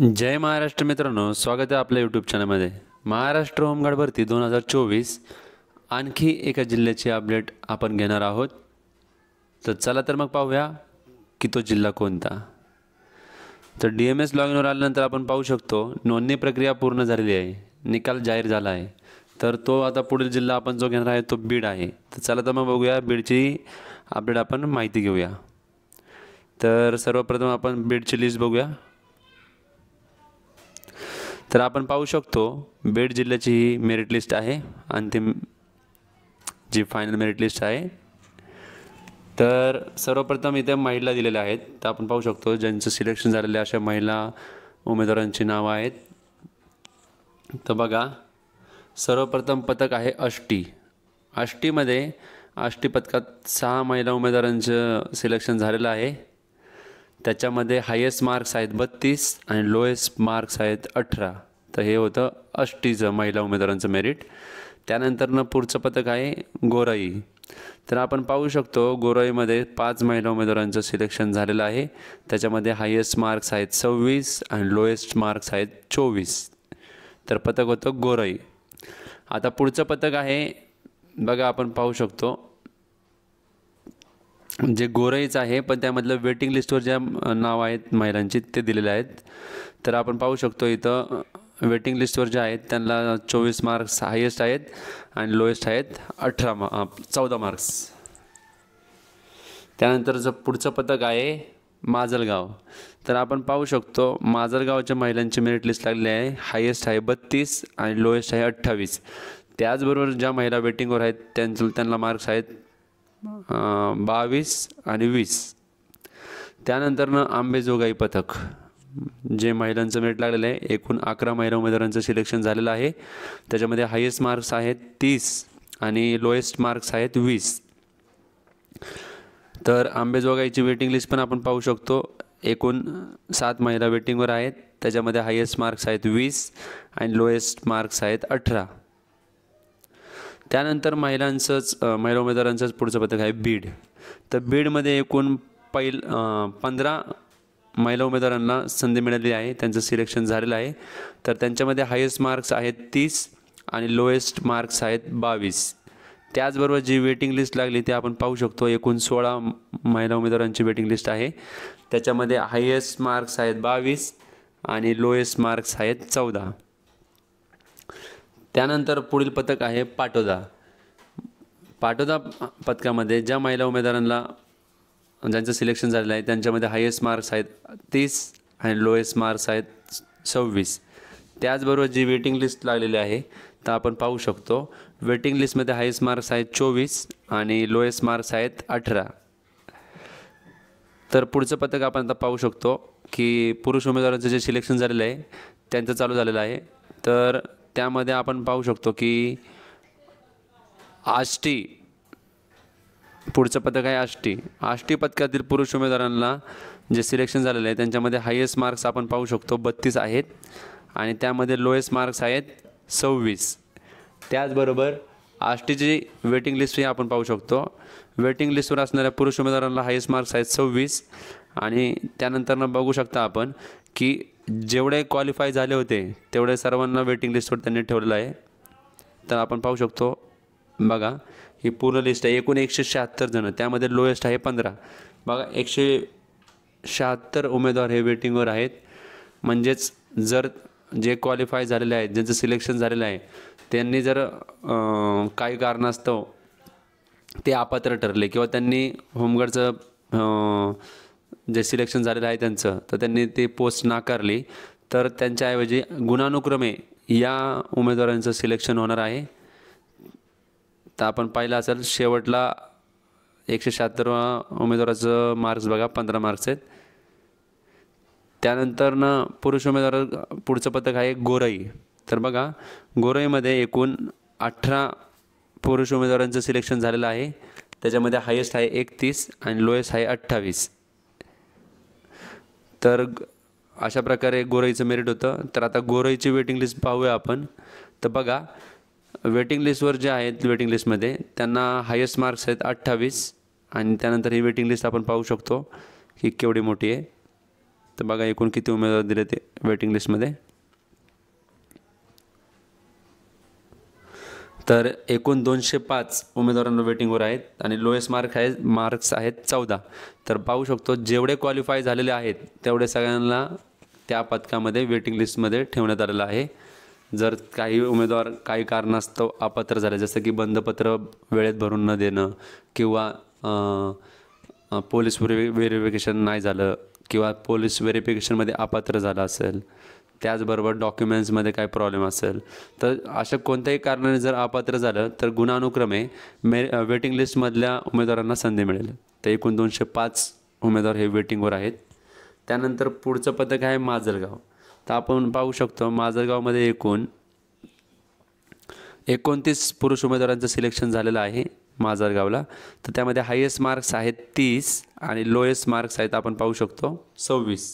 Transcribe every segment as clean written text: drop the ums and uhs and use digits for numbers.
जय महाराष्ट्र मित्रांनो, स्वागत आहे आपल्या यूट्यूब चॅनलमध्ये। महाराष्ट्र होमगार्ड भरती 2024 आणखी एका जिल्ह्याची अपडेट आपण घेणार आहोत। तर चला तर मग पाहूया की तो जिल्हा कोणता। तर DMS लॉगिनवर आल्यानंतर आपण पाहू शकतो नोंदणी प्रक्रिया पूर्ण झालेली आहे, निकाल जाहीर झाला आहे। तर तो आता पुढील जिल्हा आपण जो घेणार आहे तो बीड आहे। तर चला तर मग बघूया बीडची अपडेट आपण माहिती घेऊया। तर सर्वप्रथम आपण बीडची लिस्ट बघूया। तर आपण पाहू शकतो बीड जिल्ह्याची ही मेरिट लिस्ट आहे, अंतिम जी फायनल मेरिट लिस्ट आहे। तर सर्वप्रथम इथे महिला दिलेल्या आहेत, तर आपण पाहू शकतो ज्यांचं सिलेक्शन झालेले अशा महिला उमेदवारांची नावं आहेत। तर बघा, सर्वप्रथम पथक आहे आष्टीमध्ये आष्टी पथकात 6 महिला उमेदवारांचं सिलेक्शन झालेलं आहे। त्याच्यामध्ये हायेस्ट मार्क्स आहेत 32 आणि लोएस्ट मार्क्स आहेत 18। तर हे होतं आष्टीचं महिला उमेदवारांचं मेरिट। त्यानंतरनं पुढचं पथक आहे गोराई। तर आपण पाहू शकतो गोराईमध्ये 5 महिला उमेदवारांचं सिलेक्शन झालेलं आहे। त्याच्यामध्ये हायेस्ट मार्क्स आहेत 26 आणि लोएस्ट मार्क्स आहेत 24। तर पथक होतं गोराई। आता पुढचं पथक आहे बघा, आपण पाहू शकतो जे गोराईच आहे, पण त्यामधलं वेटिंग लिस्टवर ज्या नाव आहेत महिलांची ते दिलेले आहेत। तर आपण पाहू शकतो इथं वेटिंग लिस्टवर जे आहेत त्यांना 24 मार्क्स हायेस्ट आहेत आणि लोएस्ट आहेत 14 मार्क्स। त्यानंतरचं पुढचं पथक आहे माजलगाव। तर आपण पाहू शकतो माजलगावच्या महिलांची मेरिट लिस्ट लागलेली आहे, हायेस्ट आहे 32 आणि लोएस्ट आहे 28। त्याचबरोबर ज्या महिला वेटिंगवर आहेत त्यांना मार्क्स आहेत 22 आणि 20। त्यानंतरनं आंबेजोगाई पथक, जे महिलांचं मेरिट लागलेलं आहे, एकूण 11 महिला उमेदवारांचं सिलेक्शन झालेलं आहे। त्याच्यामध्ये हायेस्ट मार्क्स आहेत 30 आणि लोएस्ट मार्क्स आहेत 20। तर आंबेजोगाईची वेटिंग लिस्ट पण आपण पाहू शकतो, एकूण 7 महिला वेटिंगवर आहेत। त्याच्यामध्ये हायेस्ट मार्क्स आहेत 20 आणि लोएस्ट मार्क्स आहेत 18। त्यानंतर महिला उमेदवारांचंच पुढचं पथक आहे बीड। तर बीडमध्ये एकूण 15 महिला उमेदवारांना संधी मिळाली आहे, त्यांचं सिलेक्शन झालेलं आहे। तर त्यांच्यामध्ये हायेस्ट मार्क्स आहेत 30 आणि लोएस्ट मार्क्स आहेत 22। त्याचबरोबर जी वेटिंग लिस्ट लागली ते आपण पाहू शकतो, एकूण 16 महिला उमेदवारांची वेटिंग लिस्ट आहे। त्याच्यामध्ये हायेस्ट मार्क्स आहेत 22 आणि लोएस्ट मार्क्स आहेत 14। त्यानंतर पुढील पथक आहे पाटोदा पथकामध्ये ज्या महिला उमेदवारांना ज्यांचं सिलेक्शन झालेलं आहे त्यांच्यामध्ये हायेस्ट मार्क्स आहेत 30 आणि लोएस्ट मार्क्स आहेत 26। त्याचबरोबर जी वेटिंग लिस्ट लागलेली आहे तर आपण पाहू शकतो वेटिंग लिस्टमध्ये हायेस्ट मार्क्स आहेत 24 आणि लोएस्ट मार्क्स आहेत 18। तर पुढचं पथक आपण आता पाहू शकतो की पुरुष उमेदवारांचं जे सिलेक्शन झालेलं आहे त्यांचं चालू झालेलं आहे। तर त्यामध्ये आपण पाहू शकतो की आष्टी, पुढचं पथक आहे आष्टी पथकातील पुरुष उमेदवारांना जे सिलेक्शन झालेलं आहे त्यांच्यामध्ये हायेस्ट मार्क्स आपण पाहू शकतो 32 आहेत आणि त्यामध्ये लोएस्ट मार्क्स आहेत 26। त्याचबरोबर आष्टीची वेटिंग लिस्टही आपण पाहू शकतो, वेटिंग लिस्टवर असणाऱ्या पुरुष उमेदवारांना हायेस्ट मार्क्स आहेत 26 आणि त्यानंतरनं बघू शकता आपण की जेवढे क्वालिफाय झाले होते तेवढे सर्वांना वेटिंग लिस्टवर त्यांनी ठेवलेलं आहे। तर आपण पाहू शकतो बघा, ही पूर्ण लिस्ट आहे, एकूण 176 जण, त्यामध्ये लोएस्ट आहे 15। बघा 176 उमेदवार हे वेटिंगवर आहेत। म्हणजेच जर जे क्वालिफाय झालेले आहेत, ज्यांचं सिलेक्शन झालेलं आहे, त्यांनी जर काही कारणास्तव ते अपात्र ठरले किंवा त्यांनी होमगार्डचं जे सिलेक्शन झालेलं आहे त्यांचं तर त्यांनी ते पोस्ट नाकारली, तर त्यांच्याऐवजी गुणानुक्रमे या उमेदवारांचं सिलेक्शन होणार आहे। तर आपण पाहिलं असेल शेवटला 176 उमेदवाराचं मार्क्स बघा 15 मार्क्स आहेत। त्यानंतरनं पुरुष उमेदवार पुढचं पथक आहे गोराई। तर बघा गोराईमध्ये एकूण 18 पुरुष उमेदवारांचं सिलेक्शन झालेलं आहे। त्याच्यामध्ये हायेस्ट आहे 31 आणि लोएस्ट आहे 28। तर अशा प्रकारे गोराईचं मेरिट होतं। तर आता गोराईची वेटिंग लिस्ट पाहूया आपण। तर बघा वेटिंग लिस्टवर जे आहेत वेटिंग लिस्टमध्ये त्यांना हायेस्ट मार्क्स आहेत 28 आणि त्यानंतर ही वेटिंग लिस्ट आपण पाहू शकतो की केवढी मोठी आहे। तर बघा एकूण किती उमेदवार दिले ते वेटिंग लिस्टमध्ये. तर एकूण 205 उमेदवारांना वेटिंगवर आहेत आणि लोएस्ट मार्क्स आहेत 14. तर पाहू शकतो जेवढे क्वालिफाय झालेले आहेत तेवढे सगळ्यांना त्या पदकामध्ये वेटिंग लिस्टमध्ये ठेवण्यात आलेलं आहे. जर काही उमेदवार काही कारणास्तव अपात्र झाले, जसं की बंधपत्र वेळेत भरून न देणं किंवा पोलीस व्हेरिफिकेशन नाही झालं किंवा पोलीस व्हेरिफिकेशनमध्ये अपात्र झालं असेल, त्याचबरोबर डॉक्युमेंट्समध्ये काय प्रॉब्लेम असेल, तर अशा कोणत्याही कारणाने जर अपात्र झालं तर गुणानुक्रमे वेटिंग लिस्टमधल्या उमेदवारांना संधी मिळेल. तर एकूण 205 उमेदवार हे वेटिंगवर आहेत. त्यानंतर पुढचं पदक आहे माजलगाव. तर आपण पाहू शकतो माजलगावमध्ये एकूण 29 पुरुष उमेदवारांचं सिलेक्शन झालेलं आहे माजलगावला. तर त्यामध्ये हायेस्ट मार्क्स आहेत 30 आणि लोएस्ट मार्क्स आहेत आपण पाहू शकतो 26.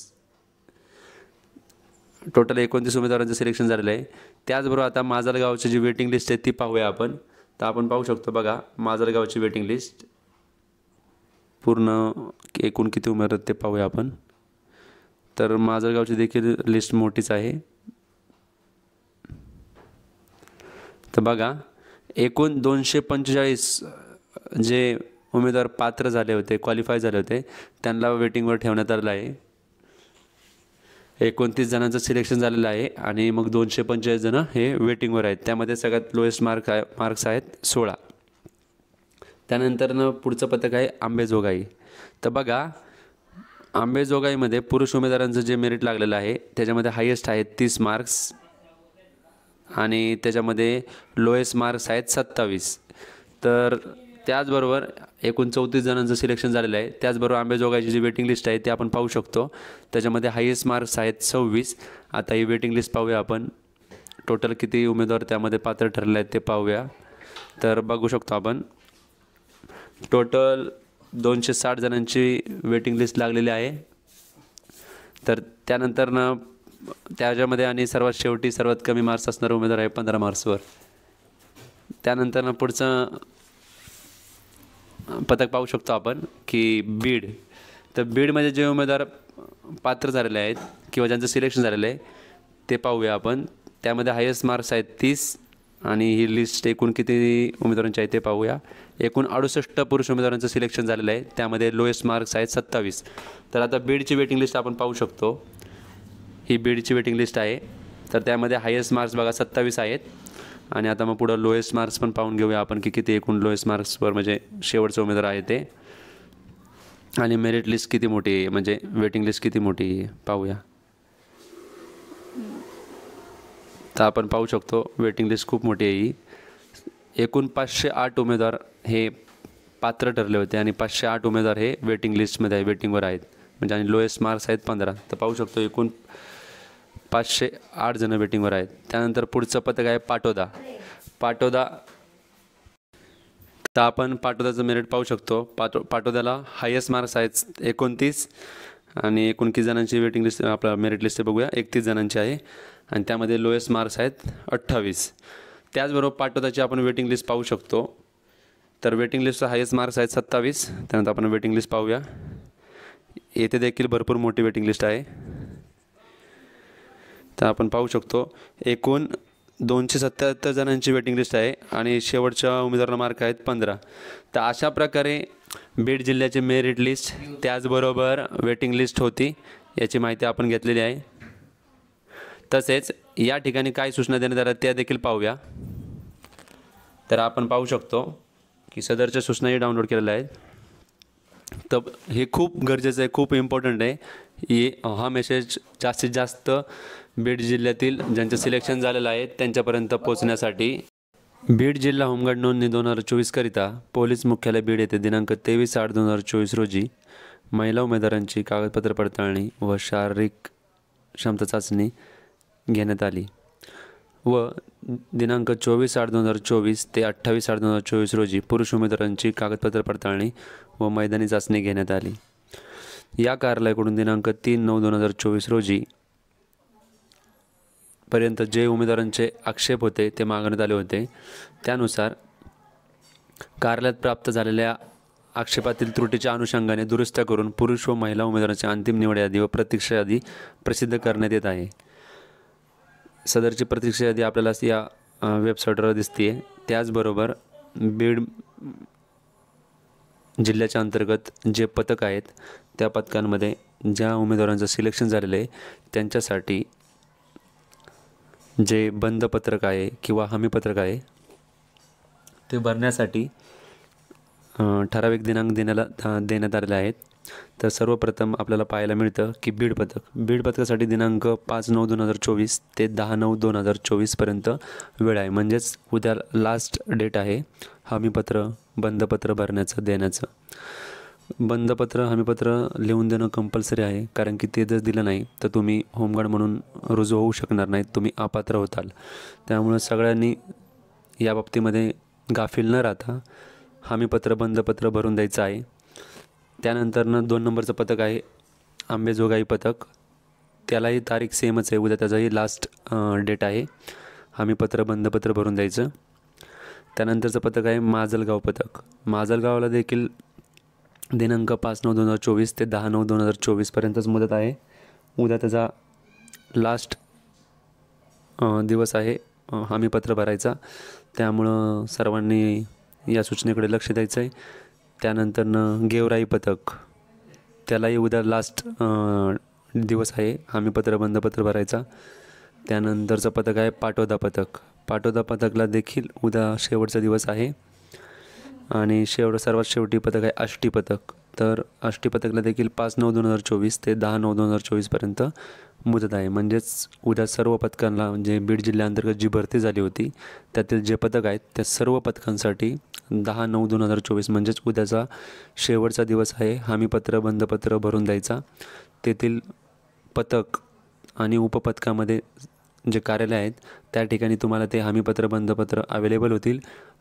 टोटल 29 उमेदवारांचं सिलेक्शन झालेलं आहे. त्याचबरोबर आता माजलगावची जी वेटिंग लिस्ट आहे ती पाहूया आपण. तर आपण पाहू शकतो बघा माजलगावची वेटिंग लिस्ट पूर्ण एकूण किती उमेदवार ते पाहूया आपण. तर माजलगावची देखील लिस्ट मोठीच आहे. तर बघा एकूण 245 जे उमेदवार पात्र झाले होते, क्वालिफाय झाले होते, त्यांना वेटिंगवर ठेवण्यात आलेलं आहे. 29 जणांचं सिलेक्शन झालेलं आहे आणि मग 245 जण हे वेटिंगवर आहेत. त्यामध्ये सगळ्यात लोएस्ट मार्क्स आहेत 16. त्यानंतर पुढचं पदक आहे आंबेजोगाई. तर बघा आंबेजोगाईमध्ये पुरुष उमेदवारांचं जे मेरिट लागलेलं आहे त्याच्यामध्ये हायेस्ट आहेत 30 मार्क्स आणि त्याच्यामध्ये लोएस्ट मार्क्स आहेत 27. तर त्याचबरोबर एकूण 34 जणांचं सिलेक्शन झालेलं आहे. त्याचबरोबर आंबेजोगाईची जी वेटिंग लिस्ट आहे ती आपण पाहू शकतो. त्याच्यामध्ये हायेस्ट मार्क्स आहेत 26. आता ही वेटिंग लिस्ट पाहूया आपण. टोटल किती उमेदवार त्यामध्ये पात्र ठरले आहेत ते पाहूया. तर बघू शकतो आपण टोटल 260 जणांची वेटिंग लिस्ट लागलेली आहे. तर त्यानंतर त्याच्यामध्ये आणि सर्वात शेवटी सर्वात कमी मार्क्स असणारा उमेदवार आहे 15 मार्क्सवर. त्यानंतर पुढचं पदक पाहू शकतो आपण की बीड. तर बीडमध्ये जे उमेदवार पात्र झालेले आहेत किंवा ज्यांचं सिलेक्शन झालेलं आहे ते पाहूया आपण. त्यामध्ये हायेस्ट मार्क्स आहेत 30 आणि ही लिस्ट एकूण किती उमेदवारांची आहे ते पाहूया. एकूण 68 पुरुष उमेदवारांचं सिलेक्शन झालेलं आहे. त्यामध्ये लोएस्ट मार्क्स आहेत 27. तर आता बीडची वेटिंग लिस्ट आपण पाहू शकतो. ही बीडची वेटिंग लिस्ट आहे. तर त्यामध्ये हायेस्ट मार्क्स बघा 27 आहेत आणि आता मग पुढं लोएस्ट मार्क्स पण पाहून घेऊया आपण की किती एकूण लोएस्ट मार्क्सवर म्हणजे शेवटचं उमेदवार आहे ते आणि मेरिट लिस्ट किती मोठी आहे म्हणजे वेटिंग लिस्ट किती मोठी आहे पाहूया. तर आपण पाहू शकतो वेटिंग लिस्ट खूप मोठी आहे ही. एकूण 508 उमेदवार हे पात्र ठरले होते आणि 508 उमेदवार हे वेटिंग लिस्टमध्ये आहे, वेटिंगवर आहेत म्हणजे आणि लोएस्ट मार्क्स आहेत 15. तर पाहू शकतो एकूण 508 जण वेटिंगवर आहेत. त्यानंतर पुढचं पदक आहे पाटोदा. तर आपण पाटोद्याचं मेरिट पाहू शकतो. पाटोद्याला हायेस्ट मार्क्स आहेत 29 आणि एकूण किती जणांची वेटिंग लिस्ट आपला मेरिट लिस्ट बघूया 31 जणांची आहे आणि त्यामध्ये लोएस्ट मार्क्स आहेत 28. त्याचबरोबर पाटोद्याची आपण वेटिंग लिस्ट पाहू शकतो. तर वेटिंग लिस्टचा हायेस्ट मार्क्स आहेत 27. त्यानंतर आपण वेटिंग लिस्ट पाहूया. येथे देखील भरपूर मोठी वेटिंग लिस्ट आहे. तर आपण पाहू शकतो एकूण 277 जणांची वेटिंग लिस्ट आहे आणि शेवटच्या उमेदवारांना मार्क आहेत 15. तर अशा प्रकारे बीड जिल्ह्याची मेरिट लिस्ट त्याचबरोबर वेटिंग लिस्ट होती, याची माहिती आपण घेतलेली आहे. तसेच या ठिकाणी काय सूचना देण्यात आल्या त्या देखील पाहूया. तर आपण पाहू शकतो की सदरच्या सूचनाही डाउनलोड केलेल्या आहेत. तर हे खूप गरजेचं आहे, खूप इम्पॉर्टंट आहे. हा मेसेज जास्तीत जास्त बीड जिल्ह्यातील ज्यांचं सिलेक्शन झालेलं आहे त्यांच्यापर्यंत पोहोचण्यासाठी. बीड जिल्हा होमगार्ड नोंदणी 2024 करिता पोलीस मुख्यालय बीड येथे दिनांक 23/8/2024 रोजी महिला उमेदवारांची कागदपत्र पडताळणी व शारीरिक क्षमता चाचणी घेण्यात आली व दिनांक 24/8/2024 ते 28/8/2024 रोजी पुरुष उमेदवारांची कागदपत्र पडताळणी व मैदानी चाचणी घेण्यात आली. या कार्यालयाकडून दिनांक 3/9/2024 रोजी पर्यंत जे उमेदवारांचे आक्षेप होते ते मागण्यात आले होते त्यानुसार कार्यालयात प्राप्त झालेल्या आक्षेपातील त्रुटीच्या अनुषंगाने दुरुस्त्या करून पुरुष व महिला उमेदवारांची अंतिम निवड यादी व प्रतीक्षा यादी प्रसिद्ध करण्यात येत आहे. सदरची प्रतीक्षा यादी आपल्याला या वेबसाईटवर दिसते. त्याचबरोबर बीड जिल्ह्याच्या अंतर्गत जे पथक आहेत त्या पथकांमध्ये ज्या उमेदवारांचं सिलेक्शन झालेलं आहे त्यांच्यासाठी जे बंद पत्रक आहे किंवा हमीपत्रक आहे ते भरण्यासाठी ठराविक दिनांक देण्यात आलेले आहेत. तर सर्वप्रथम आपल्याला पाहायला मिळतं की बीड पथकासाठी दिनांक 5/9/2024 ते 10/9/2024पर्यंत वेळ आहे. म्हणजेच उद्या लास्ट डेट आहे हमीपत्र बंदपत्र भरण्याचं देण्याचं. बंदपत्र हमीपत्र लिहून देणं कंपल्सरी आहे, कारण की ते जर दिलं नाही तर तुम्ही होमगार्ड म्हणून रुजू होऊ शकणार नाहीत, तुम्ही अपात्र होताल. त्यामुळे सगळ्यांनी या बाबतीमध्ये गाफील न राहता हमीपत्र बंदपत्र भरून द्यायचं आहे. त्यानंतरनं 2 नंबरचं पथक आहे आंबेजोगाई पथक. त्यालाही तारीख सेमच आहे, उद्या त्याचाही लास्ट डेट आहे हमीपत्र बंदपत्र भरून द्यायचं. त्यानंतरचं पथक आहे माजलगाव पथक. माजलगावला देखील दिनांक 5/9/2024 ते 10/9/2024पर्यंतच मुदत आहे. उद्या त्याचा लास्ट दिवस आहे हमीपत्र भरायचा. त्यामुळं सर्वांनी या सूचनेकडे लक्ष द्यायचं आहे. त्यानंतरनं गेवराई पथक, त्यालाही उद्या लास्ट दिवस आहे हमीपत्र बंदपत्र भरायचा. त्यानंतरचं पथक आहे पाटोदा पथकला देखील उद्या शेवटचा दिवस आहे. आणि सर्वात शेवटी पथक आहे आष्टी पथक. तर आष्टी पथकला देखील 5/9/2024 ते 10/9/2024पर्यंत मुदत आहे. म्हणजेच उद्या सर्व पथकांना जे बीड जिल्ह्याअंतर्गत जी भरती झाली होती त्यातील जे पथक आहेत त्या सर्व पथकांसाठी 10/9/2024 म्हणजेच उद्याचा शेवटचा दिवस आहे हमीपत्र बंदपत्र भरून द्यायचा. तेथील पथक आणि उपपथकामध्ये जे कार्यालय आहेत त्या ठिकाणी तुम्हाला ते हमीपत्र बंदपत्र अवेलेबल होतील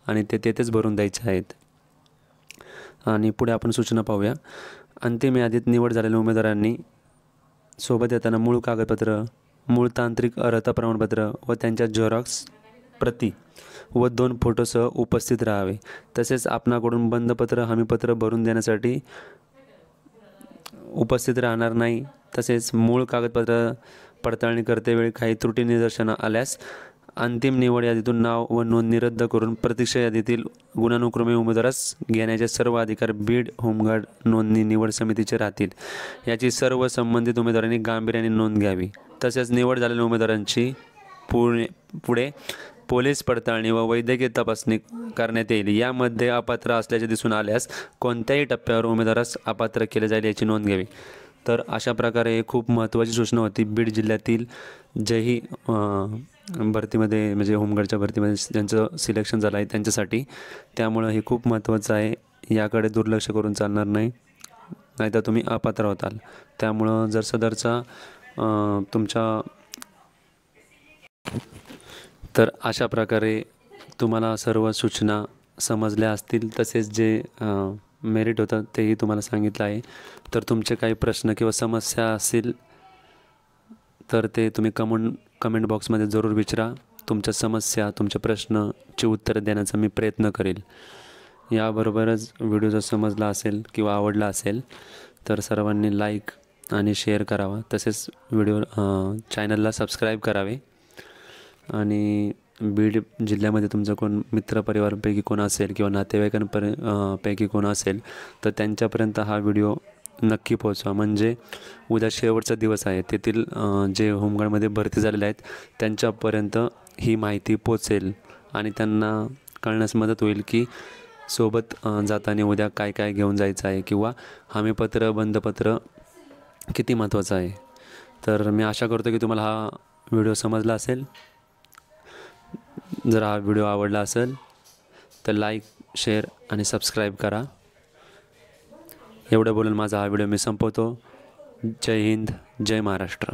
आणि ते तेथेच भरून द्यायचे आहेत. आणि पुढे आपण सूचना पाहूया. अंतिम यादीत निवड झालेल्या उमेदवारांनी सोबत येताना मूळ कागदपत्र, मूळ तांत्रिक अर्हता प्रमाणपत्र व त्यांच्या झेरॉक्स प्रती व 2 फोटोसह उपस्थित राहावे. तसेच आपणाकडून बंदपत्र हमीपत्र भरून देण्यासाठी उपस्थित राहणार नाही. तसेच मूळ कागदपत्र पडताळणी करतेवेळी काही त्रुटी निदर्शनास आल्यास अंतिम निवड यादीतून नाव व नोंदणी रद्द करून प्रतीक्षा यादीतील गुणानुक्रमे उमेदवारास घेण्याचे सर्व अधिकार बीड होमगार्ड नोंदणी निवड समितीचे राहतील. याची सर्व संबंधित उमेदवारांनी गांभीर्याने नोंद घ्यावी. तसेच निवड झालेल्या उमेदवारांची पुढे पोलीस पडताळणी व वैद्यकीय तपासणी करण्यात येईल. यामध्ये अपात्र असल्याचे दिसून आल्यास कोणत्याही टप्प्यावर उमेदवारास अपात्र केले जाईल याची नोंद घ्यावी. तर अशा प्रकारे खूप महत्त्वाची सूचना होती बीड जिल्ह्यातील जेही भरतीमध्ये म्हणजे होमगार्डच्या भरतीमध्ये ज्यांचं सिलेक्शन झालं आहे त्यांच्यासाठी. त्यामुळं हे खूप महत्त्वाचं आहे, याकडे दुर्लक्ष करून चालणार नाही, नाहीतर तुम्ही अपात्र होताल. त्यामुळं जर सदरचा तुमच्या तर अशा प्रकारे तुम्हाला सर्व सूचना समजल्या असतील. तसेच जे मेरिट होतं तेही तुम्हाला सांगितलं आहे. तर तुमचे काही प्रश्न किंवा समस्या असतील तर ते तुम्ही कमेंट बॉक्समध्ये जरूर विचारा. तुमच्या समस्या तुमच्या प्रश्नाची उत्तरं देण्याचा मी प्रयत्न करेल. याबरोबरच व्हिडिओ जर समजला असेल किंवा आवडला असेल तर सर्वांनी लाईक आणि शेअर करावा. तसेच चॅनलला सबस्क्राईब करावे. आणि बीड जिल्ह्यामध्ये तुमचा कोण मित्रपरिवारापैकी कोण असेल किंवा नातेवाईकांपैकी कोण असेल तर त्यांच्यापर्यंत हा व्हिडिओ नक्की पोहोचवा. म्हणजे उद्या शेवटचा दिवस आहे, तेथील जे होमगार्डमध्ये भरती झालेले आहेत त्यांच्यापर्यंत ही माहिती पोचेल आणि त्यांना कळण्यास मदत होईल की सोबत जाताना उद्या काय काय घेऊन जायचं आहे किंवा हमीपत्र बंदपत्र किती महत्त्वाचं आहे. तर मी आशा करतो की तुम्हाला हा व्हिडिओ समजला असेल. जर हा व्हिडिओ आवडला असेल तर लाईक, शेअर आणि सबस्क्राईब करा. एवढं बोलून माझा हा व्हिडिओ मी संपवतो. जय हिंद, जय महाराष्ट्र.